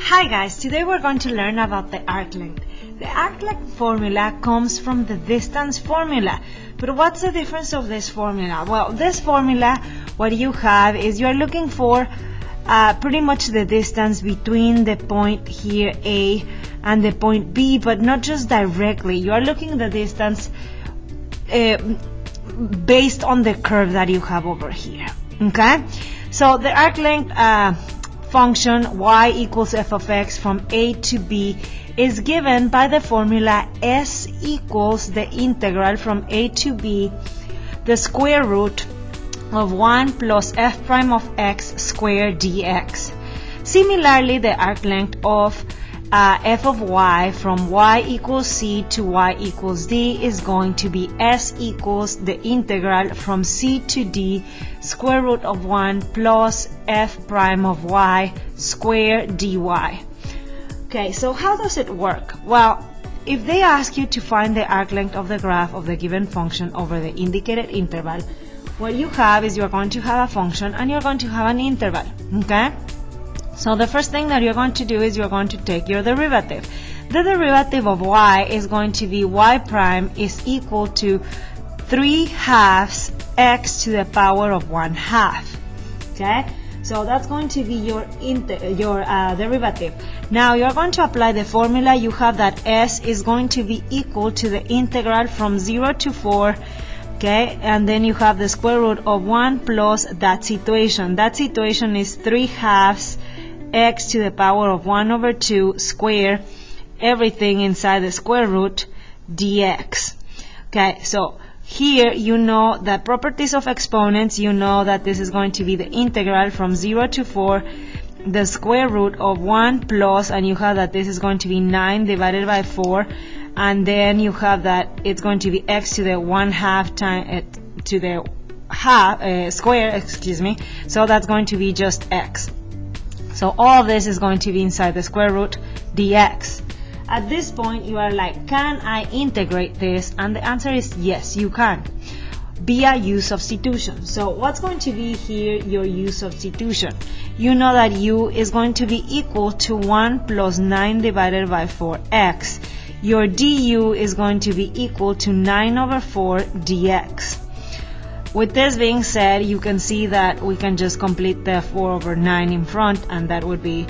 Hi guys, today we're going to learn about the arc length. The arc length formula comes from the distance formula. But what's the difference of this formula? Well, this formula, what you have is you're looking for pretty much the distance between the point here A and the point B, but not just directly. You are looking at the distance based on the curve that you have over here. Okay? So the arc length function y equals f of x from a to b is given by the formula s equals the integral from a to b, the square root of 1 plus f prime of x squared dx. Similarly, the arc length of f of y from y equals c to y equals d is going to be s equals the integral from c to d square root of 1 plus f prime of y squared dy. Okay, so how does it work? Well, if they ask you to find the arc length of the graph of the given function over the indicated interval, what you have is you're going to have a function and you're going to have an interval. Okay? So the first thing that you're going to do is you're going to take your derivative. The derivative of y is going to be y prime is equal to 3/2 x to the power of 1/2. Okay? So that's going to be your derivative. Now you're going to apply the formula. You have that s is going to be equal to the integral from 0 to 4. Okay, and then you have the square root of 1 plus that situation. That situation is 3/2 x to the power of 1 over 2 square everything inside the square root dx. Okay, so here you know the properties of exponents. You know that this is going to be the integral from 0 to 4, the square root of 1 plus, and you have that this is going to be 9 divided by 4, and then you have that it's going to be x to the 1/2 time to the square, excuse me. So that's going to be just x. So all of this is going to be inside the square root dx. At this point, you are like, can I integrate this? And the answer is yes, you can, via u substitution. So what's going to be here your u substitution? You know that u is going to be equal to 1 plus 9 divided by 4x. Your du is going to be equal to 9 over 4 dx. With this being said, you can see that we can just complete the 4 over 9 in front, and that would be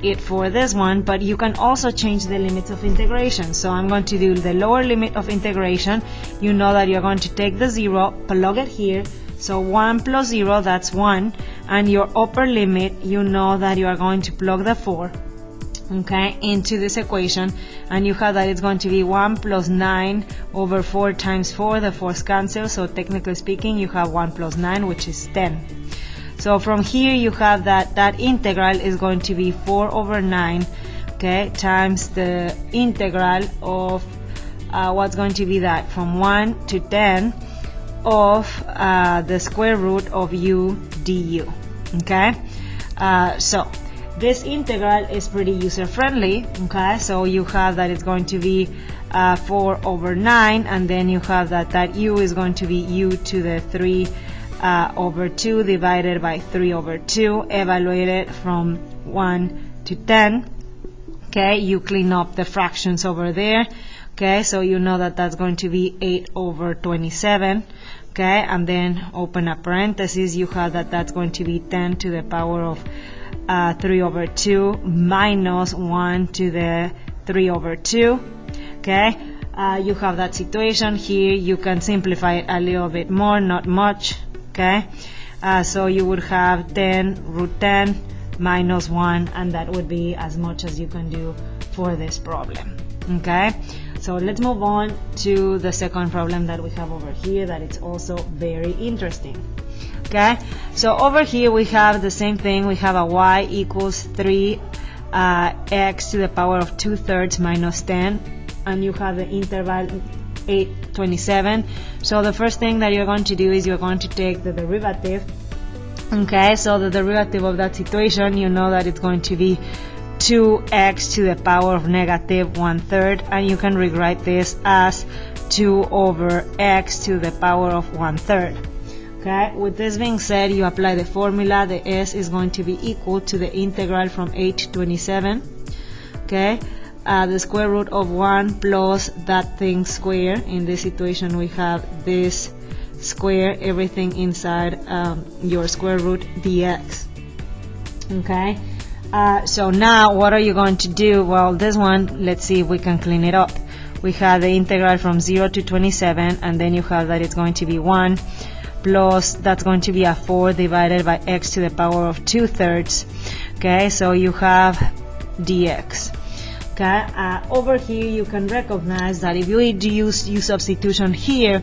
it for this one. But you can also change the limits of integration. So I'm going to do the lower limit of integration. You know that you're going to take the 0, plug it here. So 1 plus 0, that's 1. And your upper limit, you know that you are going to plug the 4. Okay, into this equation, and you have that it's going to be 1 plus 9 over 4 times 4. The 4's cancel, so technically speaking you have 1 plus 9, which is 10. So from here you have that integral is going to be 4 over 9, okay, times the integral of what's going to be that from 1 to 10 of the square root of u du. Okay, so this integral is pretty user-friendly. Okay, so you have that it's going to be 4 over 9, and then you have that u is going to be u to the 3 over 2 divided by 3 over 2, evaluated from 1 to 10. Okay, you clean up the fractions over there. Okay, so you know that that's going to be 8 over 27. Okay, and then open a parenthesis, you have that that's going to be 10 to the power of 3 over 2 minus 1 to the 3 over 2. Okay, you have that situation here. You can simplify it a little bit more, not much. Okay, so you would have 10 root 10 minus 1, and that would be as much as you can do for this problem. Okay, so let's move on to the second problem that we have over here, that it's also very interesting. Okay, so over here we have the same thing. We have a y equals 3 x to the power of 2/3 minus 10, and you have the interval 8, 27. So the first thing that you're going to do is you're going to take the derivative. Okay, so the derivative of that situation, you know that it's going to be 2x to the power of negative 1/3, and you can rewrite this as 2 over x to the power of 1/3. Okay, with this being said, you apply the formula. The s is going to be equal to the integral from 8 to 27. Okay, the square root of 1 plus that thing square. In this situation, we have this square, everything inside your square root dx. Okay, so now what are you going to do? Well, this one, let's see if we can clean it up. We have the integral from 0 to 27, and then you have that it's going to be 1 plus that's going to be a 4 divided by x to the power of 2/3. Okay, so you have dx. Okay, over here you can recognize that if you do use u substitution here,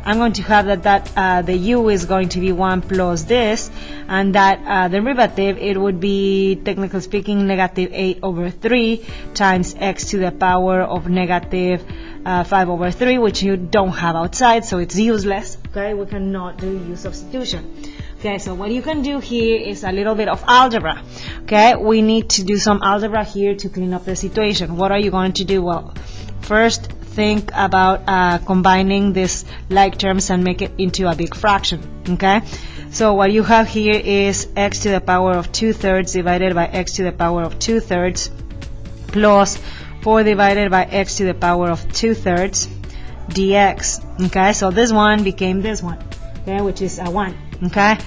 I'm going to have that the u is going to be 1 plus this, and that derivative, it would be, technically speaking, negative 8/3 times x to the power of negative 5/3, which you don't have outside, so it's useless. Okay, we cannot do u substitution. Okay, so what you can do here is a little bit of algebra. Okay, we need to do some algebra here to clean up the situation. What are you going to do? Well, first think about combining these like terms and make it into a big fraction. Okay, so what you have here is x to the power of 2/3 divided by x to the power of 2/3 plus 4 divided by x to the power of 2/3 dx. Okay, so this one became this one, okay, which is a 1. Okay,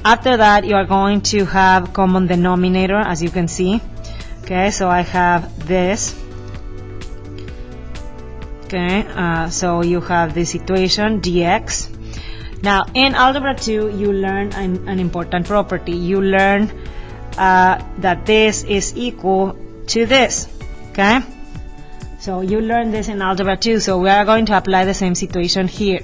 after that you are going to have common denominator, as you can see. Okay, so I have this. Okay, so you have this equation dx. Now in algebra 2 you learn an important property. You learn that this is equal to this. Okay, so you learn this in algebra 2, so we are going to apply the same situation here.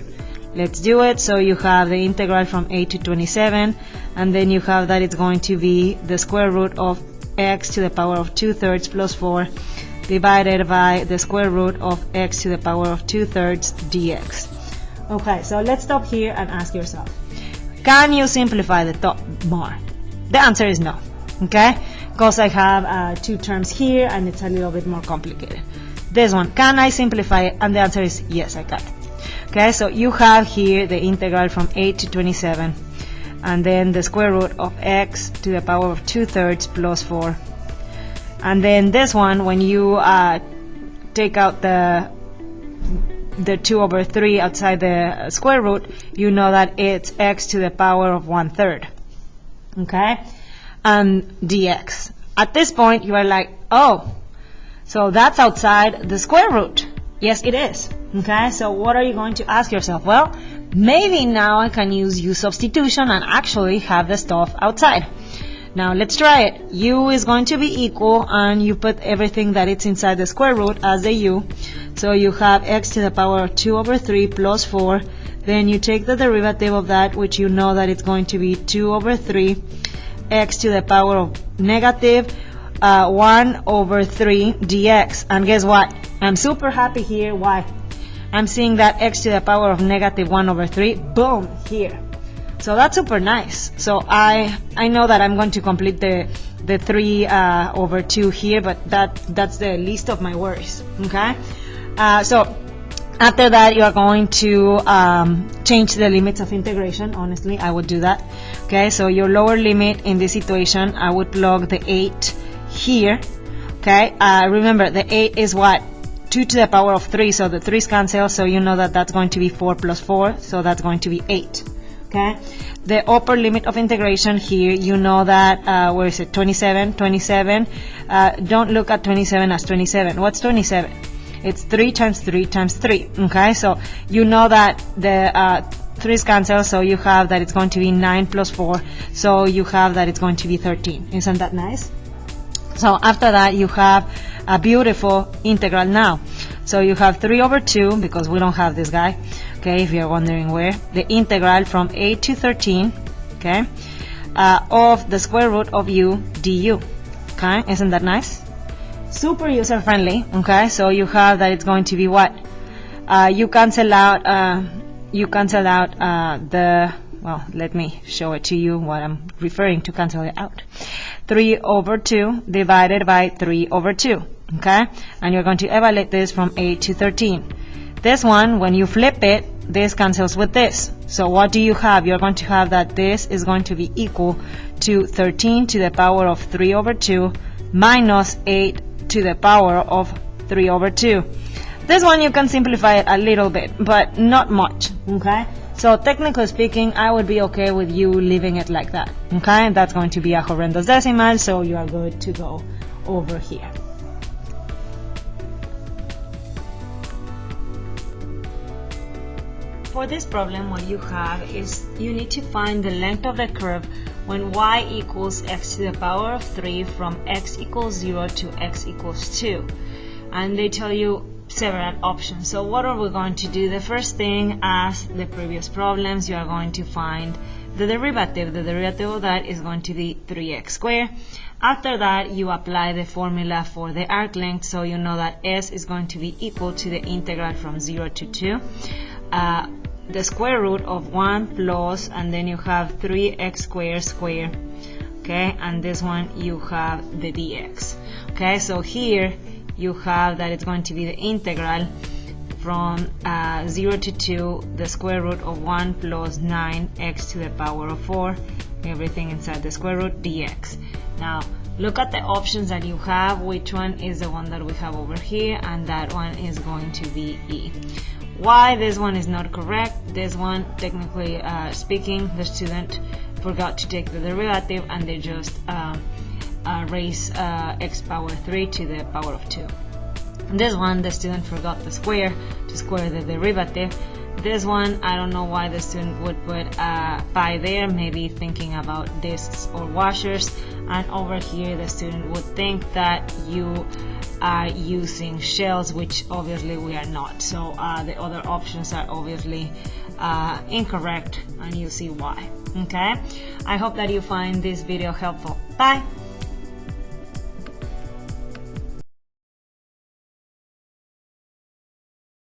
Let's do it. So you have the integral from 8 to 27, and then you have that it's going to be the square root of x to the power of 2/3 plus 4 divided by the square root of x to the power of 2/3 dx. Okay, so let's stop here and ask yourself, can you simplify the top more? The answer is no. Okay, because I have two terms here and it's a little bit more complicated. This one, can I simplify it? And the answer is yes, I can. Okay, so you have here the integral from 8 to 27, and then the square root of x to the power of 2/3 plus 4. And then this one, when you take out the 2/3 outside the square root, you know that it's x to the power of 1/3. Okay, and dx. At this point, you are like, oh, so that's outside the square root. Yes, it is. Okay, so what are you going to ask yourself? Well, maybe now I can use u substitution and actually have the stuff outside. Now let's try it. U is going to be equal, and you put everything that it's inside the square root as the u. So you have x to the power of 2/3 plus 4. Then you take the derivative of that, which you know that it's going to be 2/3 x to the power of negative 1/3 dx. And guess what? I'm super happy here. Why? I'm seeing that x to the power of negative 1/3, boom, here. So that's super nice. So I know that I'm going to complete the 3/2 here, but that's the least of my worries. Okay, so after that you are going to change the limits of integration. Honestly, I would do that. Okay, so your lower limit in this situation, I would plug the 8 here. Okay, remember the 8 is what? 2 to the power of 3, so the 3's cancel, so you know that that's going to be 4 plus 4, so that's going to be 8. Okay, the upper limit of integration here, you know that, where is it, 27, don't look at 27 as 27. What's 27? It's 3 times 3 times 3, okay, so you know that the 3's cancel, so you have that it's going to be 9 plus 4, so you have that it's going to be 13. Isn't that nice? So after that you have a beautiful integral now. So you have 3/2, because we don't have this guy, okay, if you're wondering where, the integral from 8 to 13, okay, of the square root of u du. Okay, isn't that nice? Super user friendly. Okay, so you have that it's going to be what? You cancel out the, well, let me show it to you what I'm referring to, cancel it out. 3/2 divided by 3/2, okay? And you're going to evaluate this from 8 to 13. This one, when you flip it, this cancels with this, So what do you have? You're going to have that this is going to be equal to 13 to the power of 3 over 2 minus 8 to the power of 3 over 2. This one you can simplify it a little bit, but not much, okay? So technically speaking, I would be okay with you leaving it like that, okay? That's going to be a horrendous decimal, so you are good to go over here. For this problem, what you have is you need to find the length of the curve when y equals x to the power of 3 from x equals 0 to x equals 2. And they tell you several options. So what are we going to do? The first thing, as the previous problems, you are going to find the derivative. The derivative of that is going to be 3x squared. After that, you apply the formula for the arc length, so you know that s is going to be equal to the integral from 0 to 2. The square root of 1 plus, and then you have 3x squared, okay, and this one you have the dx. Okay, so here you have that it's going to be the integral from 0 to 2, the square root of 1 plus 9x to the power of 4, everything inside the square root dx. Now look at the options that you have, which one is the one that we have over here, and that one is going to be E. Why this one is not correct? This one, technically speaking, the student forgot to take the derivative and they just raise x power 3 to the power of 2. This one, the student forgot the square to square the derivative. This one, I don't know why the student would put pi there, maybe thinking about discs or washers. And over here, the student would think that you are using shells, which obviously we are not. So the other options are obviously incorrect, and you see why. Okay, I hope that you find this video helpful. Bye.